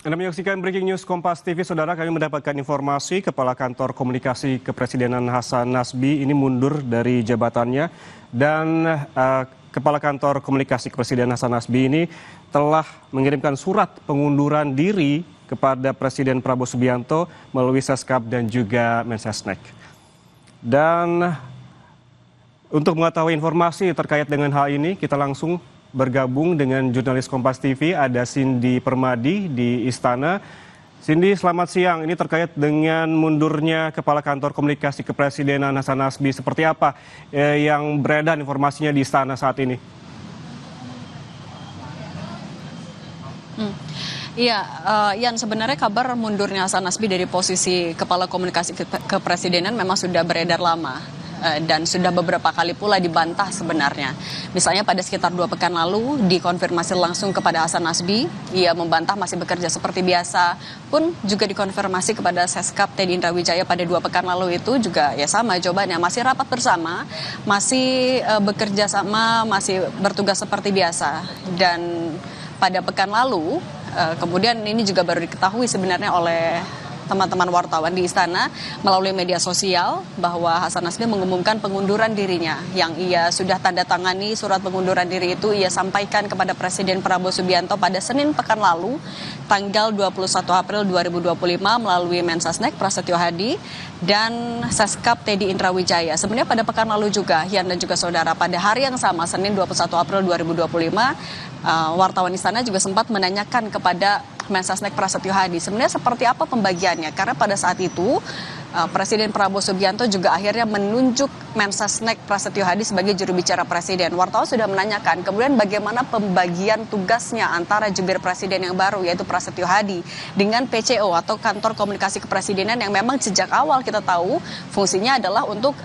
Anda menyaksikan Breaking News Kompas TV, Saudara. Kami mendapatkan informasi Kepala Kantor Komunikasi Kepresidenan Hasan Nasbi ini mundur dari jabatannya. Dan Kepala Kantor Komunikasi Kepresidenan Hasan Nasbi ini telah mengirimkan surat pengunduran diri kepada Presiden Prabowo Subianto melalui Seskap dan juga Mensesnek. Dan untuk mengetahui informasi terkait dengan hal ini, kita langsung bergabung dengan jurnalis Kompas TV, ada Cindy Permadi di Istana. Cindy, selamat siang. Ini terkait dengan mundurnya Kepala Kantor Komunikasi Kepresidenan Hasan Nasbi. Seperti apa yang beredar informasinya di Istana saat ini? Iya, Yan, sebenarnya kabar mundurnya Hasan Nasbi dari posisi Kepala Komunikasi Kepresidenan memang sudah beredar lama. Dan sudah beberapa kali pula dibantah sebenarnya. Misalnya pada sekitar 2 pekan lalu dikonfirmasi langsung kepada Hasan Nasbi, ia membantah masih bekerja seperti biasa, pun juga dikonfirmasi kepada Seskap Teddy Indrawijaya pada 2 pekan lalu itu juga ya sama jawabannya, masih rapat bersama, masih bekerja sama, masih bertugas seperti biasa. Dan pada pekan lalu, kemudian ini juga baru diketahui sebenarnya oleh teman-teman wartawan di Istana melalui media sosial bahwa Hasan Nasbi mengumumkan pengunduran dirinya yang ia sudah tanda tangani. Surat pengunduran diri itu ia sampaikan kepada Presiden Prabowo Subianto pada Senin pekan lalu tanggal 21 April 2025 melalui Mensesnek Prasetyo Hadi dan Seskap Teddy Indrawijaya. Sebenarnya pada pekan lalu juga, Yan dan juga saudara, pada hari yang sama Senin 21 April 2025 wartawan Istana juga sempat menanyakan kepada Mensesnek Prasetyo Hadi sebenarnya seperti apa pembagiannya, karena pada saat itu Presiden Prabowo Subianto juga akhirnya menunjuk Mensesnek Prasetyo Hadi sebagai juru bicara Presiden. Wartawan sudah menanyakan kemudian bagaimana pembagian tugasnya antara jubir Presiden yang baru yaitu Prasetyo Hadi dengan PCO atau Kantor Komunikasi Kepresidenan yang memang sejak awal kita tahu fungsinya adalah untuk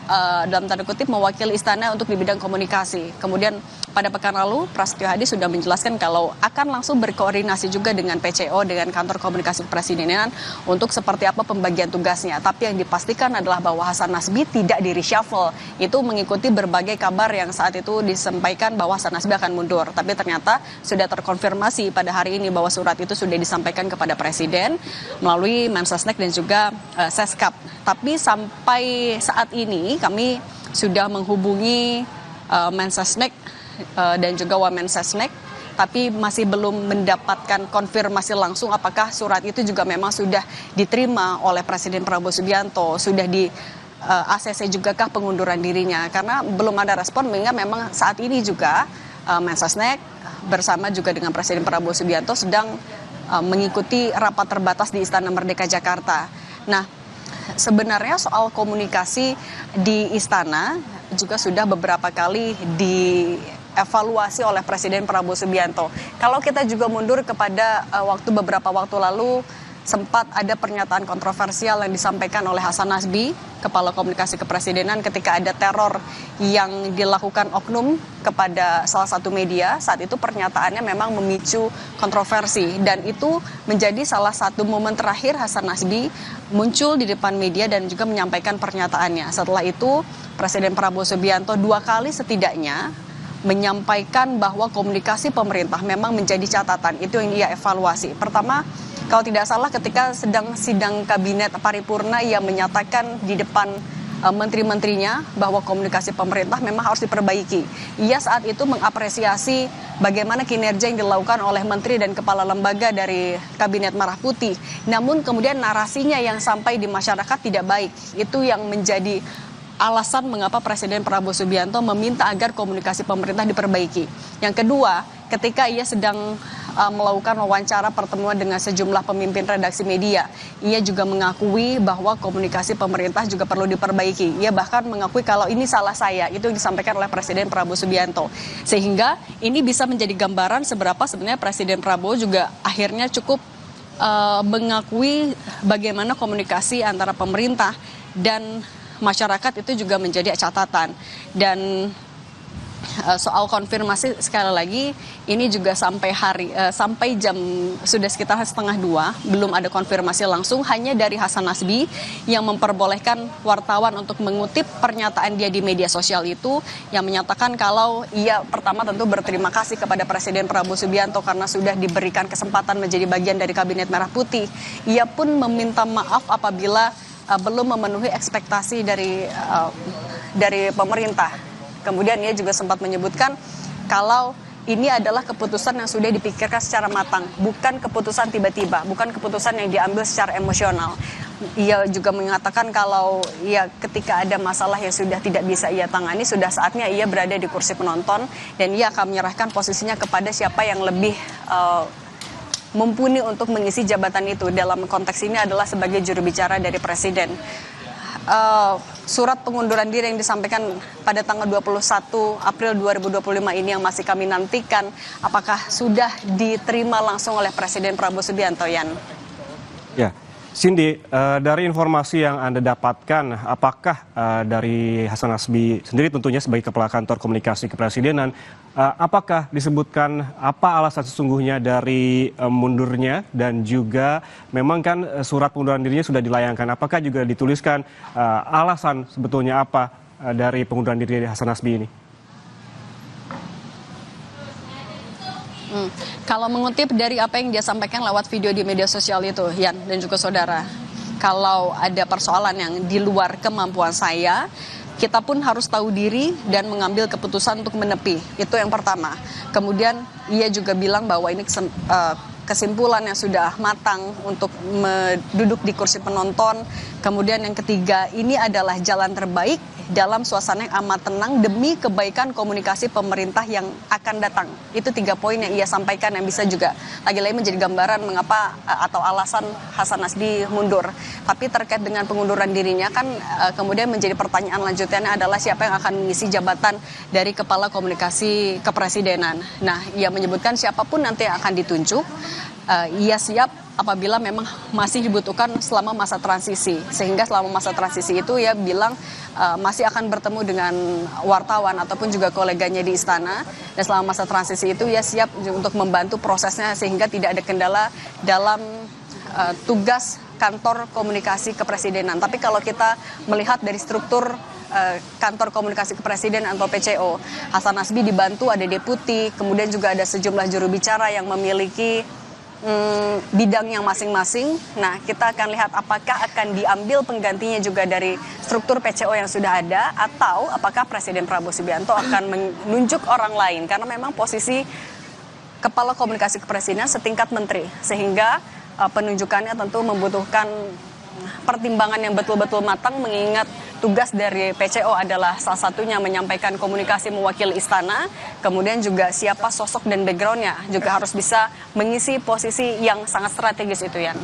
dalam tanda kutip mewakili istana untuk di bidang komunikasi. Kemudian pada pekan lalu Prasetyo Hadi sudah menjelaskan kalau akan langsung berkoordinasi juga dengan PCO, dengan Kantor Komunikasi Kepresidenan untuk seperti apa pembagian tugasnya. Tapi yang dipastikan adalah bahwa Hasan Nasbi tidak di reshuffle. Itu mengikuti berbagai kabar yang saat itu disampaikan bahwa Hasan Nasbi akan mundur. Tapi ternyata sudah terkonfirmasi pada hari ini bahwa surat itu sudah disampaikan kepada Presiden melalui Mensesnek dan juga Seskap. Tapi sampai saat ini kami sudah menghubungi Mensesnek dan juga Wamensesnek, tapi masih belum mendapatkan konfirmasi langsung apakah surat itu juga memang sudah diterima oleh Presiden Prabowo Subianto, sudah di ACC juga kah pengunduran dirinya, karena belum ada respon, mengingat memang saat ini juga Mensesnek bersama juga dengan Presiden Prabowo Subianto sedang mengikuti rapat terbatas di Istana Merdeka Jakarta. Nah, sebenarnya soal komunikasi di Istana juga sudah beberapa kali dievaluasi oleh Presiden Prabowo Subianto. Kalau kita juga mundur kepada beberapa waktu lalu, sempat ada pernyataan kontroversial yang disampaikan oleh Hasan Nasbi, Kepala Komunikasi Kepresidenan, ketika ada teror yang dilakukan oknum kepada salah satu media. Saat itu pernyataannya memang memicu kontroversi, dan itu menjadi salah satu momen terakhir Hasan Nasbi muncul di depan media dan juga menyampaikan pernyataannya. Setelah itu Presiden Prabowo Subianto 2 kali setidaknya menyampaikan bahwa komunikasi pemerintah memang menjadi catatan. Itu yang ia evaluasi. Pertama, kalau tidak salah ketika sedang sidang kabinet paripurna, ia menyatakan di depan menteri-menterinya bahwa komunikasi pemerintah memang harus diperbaiki. Ia saat itu mengapresiasi bagaimana kinerja yang dilakukan oleh menteri dan kepala lembaga dari Kabinet Merah Putih. Namun kemudian narasinya yang sampai di masyarakat tidak baik. Itu yang menjadi alasan mengapa Presiden Prabowo Subianto meminta agar komunikasi pemerintah diperbaiki. Yang kedua, ketika ia sedang melakukan wawancara pertemuan dengan sejumlah pemimpin redaksi media, ia juga mengakui bahwa komunikasi pemerintah juga perlu diperbaiki. Ia bahkan mengakui kalau ini salah saya, itu yang disampaikan oleh Presiden Prabowo Subianto. Sehingga ini bisa menjadi gambaran seberapa sebenarnya Presiden Prabowo juga akhirnya cukup mengakui bagaimana komunikasi antara pemerintah dan masyarakat itu juga menjadi catatan. Dan soal konfirmasi sekali lagi ini juga sampai jam sudah sekitar 1:30 belum ada konfirmasi langsung, hanya dari Hasan Nasbi yang memperbolehkan wartawan untuk mengutip pernyataan dia di media sosial itu yang menyatakan kalau ia pertama tentu berterima kasih kepada Presiden Prabowo Subianto karena sudah diberikan kesempatan menjadi bagian dari Kabinet Merah Putih. Ia pun meminta maaf apabila belum memenuhi ekspektasi dari pemerintah. Kemudian ia juga sempat menyebutkan kalau ini adalah keputusan yang sudah dipikirkan secara matang, bukan keputusan tiba-tiba, bukan keputusan yang diambil secara emosional. Ia juga mengatakan kalau ya ketika ada masalah yang sudah tidak bisa ia tangani, sudah saatnya ia berada di kursi penonton dan ia akan menyerahkan posisinya kepada siapa yang lebih mumpuni untuk mengisi jabatan itu. Dalam konteks ini adalah sebagai juru bicara dari Presiden. Surat pengunduran diri yang disampaikan pada tanggal 21 April 2025 ini yang masih kami nantikan, apakah sudah diterima langsung oleh Presiden Prabowo Subianto, Yan? Ya, Cindy, dari informasi yang Anda dapatkan, apakah dari Hasan Nasbi sendiri tentunya sebagai Kepala Kantor Komunikasi Kepresidenan, apakah disebutkan apa alasan sesungguhnya dari mundurnya dan juga memang kan surat pengunduran dirinya sudah dilayangkan, apakah juga dituliskan alasan sebetulnya apa dari pengunduran diri Hasan Nasbi ini? Kalau mengutip dari apa yang dia sampaikan lewat video di media sosial itu, Yan dan juga saudara, kalau ada persoalan yang di luar kemampuan saya, kita pun harus tahu diri dan mengambil keputusan untuk menepi. Itu yang pertama. Kemudian ia juga bilang bahwa ini kesimpulan yang sudah matang untuk duduk di kursi penonton. Kemudian yang ketiga, ini adalah jalan terbaik dalam suasana yang amat tenang demi kebaikan komunikasi pemerintah yang akan datang. Itu 3 poin yang ia sampaikan yang bisa juga lagi-lagi menjadi gambaran mengapa atau alasan Hasan Nasbi mundur. Tapi terkait dengan pengunduran dirinya kan kemudian menjadi pertanyaan lanjutannya adalah siapa yang akan mengisi jabatan dari Kepala Komunikasi Kepresidenan. Nah, ia menyebutkan siapapun nanti yang akan ditunjuk, ia siap apabila memang masih dibutuhkan selama masa transisi. Sehingga selama masa transisi itu ia bilang masih akan bertemu dengan wartawan ataupun juga koleganya di istana. Dan selama masa transisi itu ia siap untuk membantu prosesnya sehingga tidak ada kendala dalam tugas kantor komunikasi kepresidenan. Tapi kalau kita melihat dari struktur kantor komunikasi kepresidenan atau PCO, Hasan Nasbi dibantu ada deputi, kemudian juga ada sejumlah juru bicara yang memiliki bidang yang masing-masing. Nah, kita akan lihat apakah akan diambil penggantinya juga dari struktur PCO yang sudah ada atau apakah Presiden Prabowo Subianto akan menunjuk orang lain, karena memang posisi Kepala Komunikasi Kepresidenan setingkat menteri, sehingga penunjukannya tentu membutuhkan pertimbangan yang betul-betul matang, mengingat tugas dari PCO adalah salah satunya menyampaikan komunikasi mewakili istana, kemudian juga siapa sosok dan backgroundnya juga harus bisa mengisi posisi yang sangat strategis itu, Yan.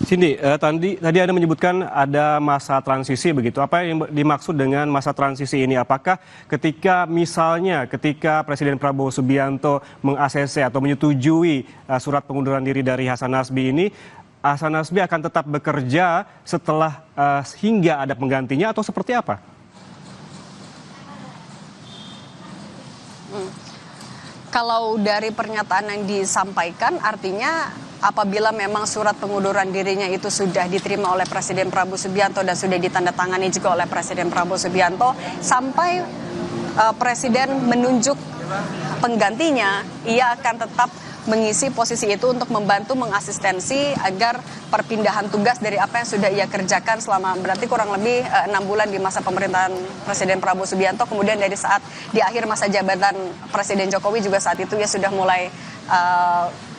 Cindy, tadi Anda menyebutkan ada masa transisi begitu. Apa yang dimaksud dengan masa transisi ini? Apakah ketika Presiden Prabowo Subianto meng-ACC atau menyetujui surat pengunduran diri dari Hasan Nasbi ini, Hasan Nasbi akan tetap bekerja setelah hingga ada penggantinya atau seperti apa? Kalau dari pernyataan yang disampaikan artinya apabila memang surat pengunduran dirinya itu sudah diterima oleh Presiden Prabowo Subianto dan sudah ditandatangani juga oleh Presiden Prabowo Subianto, sampai Presiden menunjuk penggantinya, ia akan tetap mengisi posisi itu untuk membantu mengasistensi agar perpindahan tugas dari apa yang sudah ia kerjakan selama berarti kurang lebih 6 bulan di masa pemerintahan Presiden Prabowo Subianto, kemudian dari saat di akhir masa jabatan Presiden Jokowi juga saat itu ia sudah mulai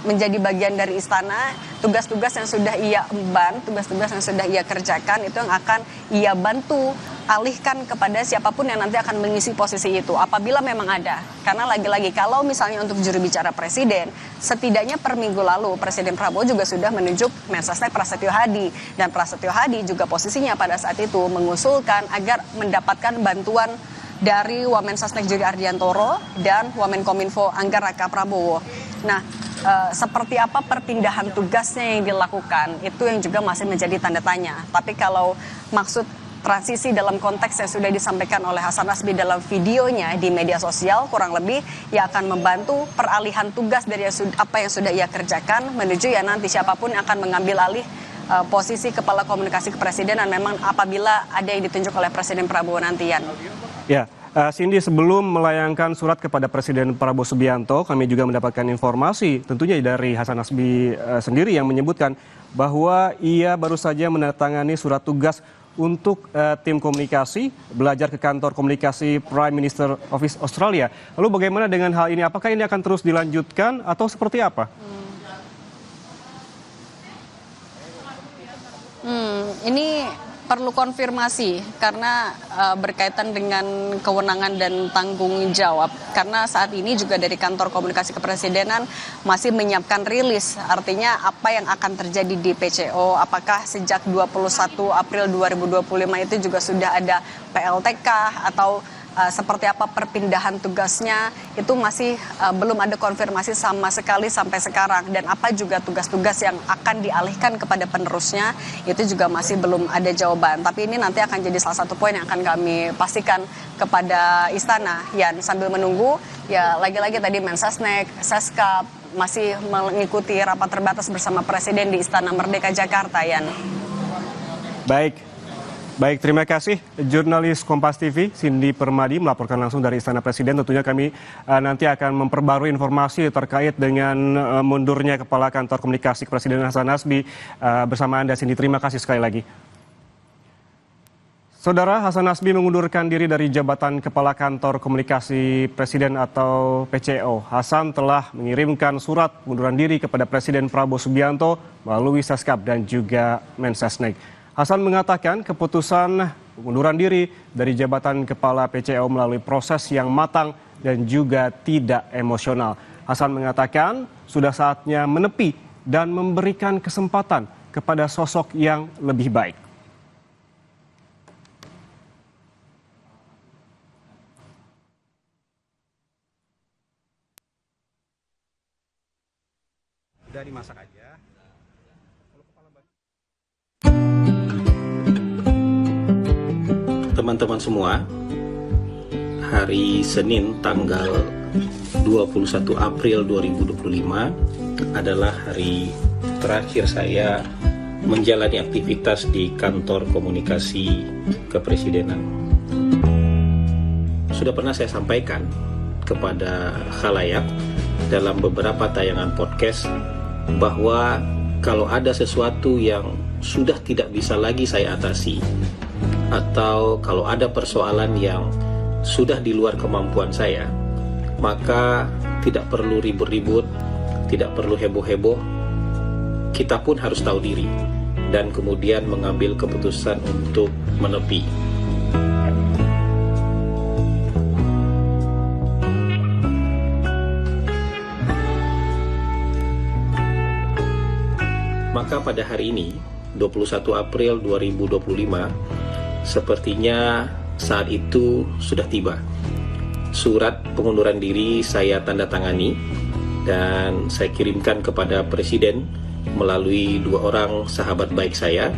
menjadi bagian dari istana. Tugas-tugas yang sudah ia emban, tugas-tugas yang sudah ia kerjakan itu yang akan ia bantu alihkan kepada siapapun yang nanti akan mengisi posisi itu apabila memang ada. Karena lagi-lagi kalau misalnya untuk juru bicara presiden, setidaknya per minggu lalu Presiden Prabowo juga sudah menunjuk Mensesnek Prasetyo Hadi, dan Prasetyo Hadi juga posisinya pada saat itu mengusulkan agar mendapatkan bantuan dari Wamensesnek Jody Ardiantoro dan Wamenkominfo Angga Raka Prabowo. Nah, seperti apa perpindahan tugasnya yang dilakukan itu yang juga masih menjadi tanda tanya. Tapi kalau maksud transisi dalam konteks yang sudah disampaikan oleh Hasan Nasbi dalam videonya di media sosial, kurang lebih ia akan membantu peralihan tugas dari apa yang sudah ia kerjakan menuju ya nanti siapapun yang akan mengambil alih posisi Kepala Komunikasi Kepresidenan memang apabila ada yang ditunjuk oleh Presiden Prabowo nantian. Ya, Cindy, sebelum melayangkan surat kepada Presiden Prabowo Subianto, kami juga mendapatkan informasi tentunya dari Hasan Nasbi sendiri yang menyebutkan bahwa ia baru saja menandatangani surat tugas untuk tim komunikasi belajar ke kantor komunikasi Prime Minister Office Australia. Lalu bagaimana dengan hal ini? Apakah ini akan terus dilanjutkan atau seperti apa? Ini perlu konfirmasi karena berkaitan dengan kewenangan dan tanggung jawab. Karena saat ini juga dari kantor komunikasi kepresidenan masih menyiapkan rilis. Artinya apa yang akan terjadi di PCO, apakah sejak 21 April 2025 itu juga sudah ada PLTK atau seperti apa perpindahan tugasnya, itu masih belum ada konfirmasi sama sekali sampai sekarang. Dan apa juga tugas-tugas yang akan dialihkan kepada penerusnya, itu juga masih belum ada jawaban. Tapi ini nanti akan jadi salah satu poin yang akan kami pastikan kepada Istana. Yan, sambil menunggu, ya lagi-lagi tadi Mensesnek, Seskap masih mengikuti rapat terbatas bersama Presiden di Istana Merdeka Jakarta, Yan. Baik, terima kasih jurnalis Kompas TV Cindy Permadi melaporkan langsung dari Istana Presiden. Tentunya kami nanti akan memperbarui informasi terkait dengan mundurnya Kepala Kantor Komunikasi Kepresidenan Hasan Nasbi bersama Anda, Cindy. Terima kasih sekali lagi. Saudara, Hasan Nasbi mengundurkan diri dari jabatan Kepala Kantor Komunikasi Presiden atau PCO. Hasan telah mengirimkan surat pengunduran diri kepada Presiden Prabowo Subianto melalui Seskap dan juga Mensesnek. Hasan mengatakan keputusan pengunduran diri dari jabatan Kepala PCO melalui proses yang matang dan juga tidak emosional. Hasan mengatakan sudah saatnya menepi dan memberikan kesempatan kepada sosok yang lebih baik. Udah dimasak aja. Teman-teman semua, hari Senin tanggal 21 April 2025 adalah hari terakhir saya menjalani aktivitas di kantor komunikasi kepresidenan. Sudah pernah saya sampaikan kepada khalayak dalam beberapa tayangan podcast bahwa kalau ada sesuatu yang sudah tidak bisa lagi saya atasi, atau kalau ada persoalan yang sudah di luar kemampuan saya, maka tidak perlu ribut-ribut, tidak perlu heboh-heboh. Kita pun harus tahu diri dan kemudian mengambil keputusan untuk menepi. Maka pada hari ini, 21 April 2025, sepertinya saat itu sudah tiba. Surat pengunduran diri saya tanda tangani dan saya kirimkan kepada Presiden melalui dua orang sahabat baik saya,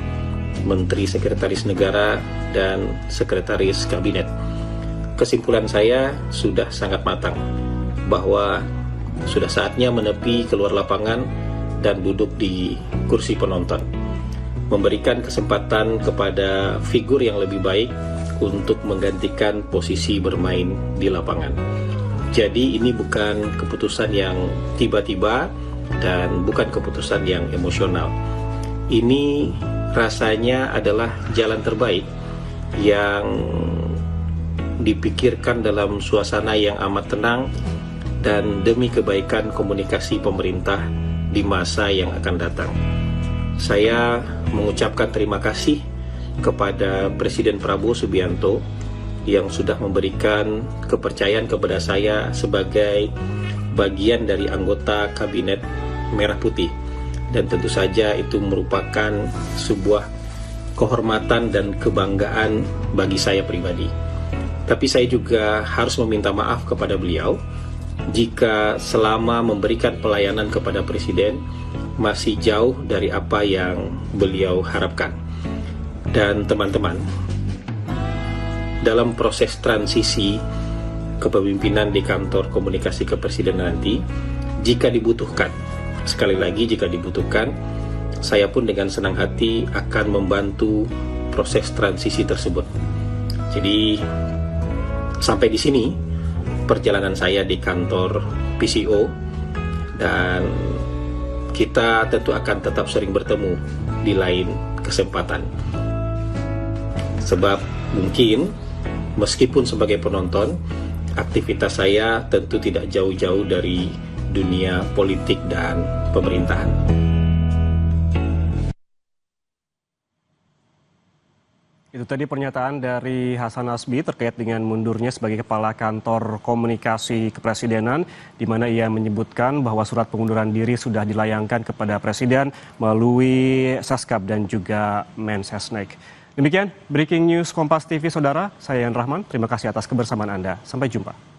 Menteri Sekretaris Negara dan Sekretaris Kabinet. Kesimpulan saya sudah sangat matang bahwa sudah saatnya menepi keluar lapangan dan duduk di kursi penonton, memberikan kesempatan kepada figur yang lebih baik untuk menggantikan posisi bermain di lapangan. Jadi ini bukan keputusan yang tiba-tiba dan bukan keputusan yang emosional. Ini rasanya adalah jalan terbaik yang dipikirkan dalam suasana yang amat tenang dan demi kebaikan komunikasi pemerintah di masa yang akan datang. Saya mengucapkan terima kasih kepada Presiden Prabowo Subianto yang sudah memberikan kepercayaan kepada saya sebagai bagian dari anggota Kabinet Merah Putih. Dan tentu saja itu merupakan sebuah kehormatan dan kebanggaan bagi saya pribadi. Tapi saya juga harus meminta maaf kepada beliau jika selama memberikan pelayanan kepada Presiden masih jauh dari apa yang beliau harapkan. Dan teman-teman, dalam proses transisi kepemimpinan di kantor komunikasi kepresidenan nanti, jika dibutuhkan, sekali lagi jika dibutuhkan, saya pun dengan senang hati akan membantu proses transisi tersebut. Jadi sampai di sini perjalanan saya di kantor PCO, dan kita tentu akan tetap sering bertemu di lain kesempatan. Sebab mungkin meskipun sebagai penonton, aktivitas saya tentu tidak jauh-jauh dari dunia politik dan pemerintahan. Itu tadi pernyataan dari Hasan Nasbi terkait dengan mundurnya sebagai Kepala Kantor Komunikasi Kepresidenan, di mana ia menyebutkan bahwa surat pengunduran diri sudah dilayangkan kepada Presiden melalui Seskap dan juga Mensesnek. Demikian Breaking News Kompas TV, Saudara. Saya Yan Rahman, terima kasih atas kebersamaan Anda. Sampai jumpa.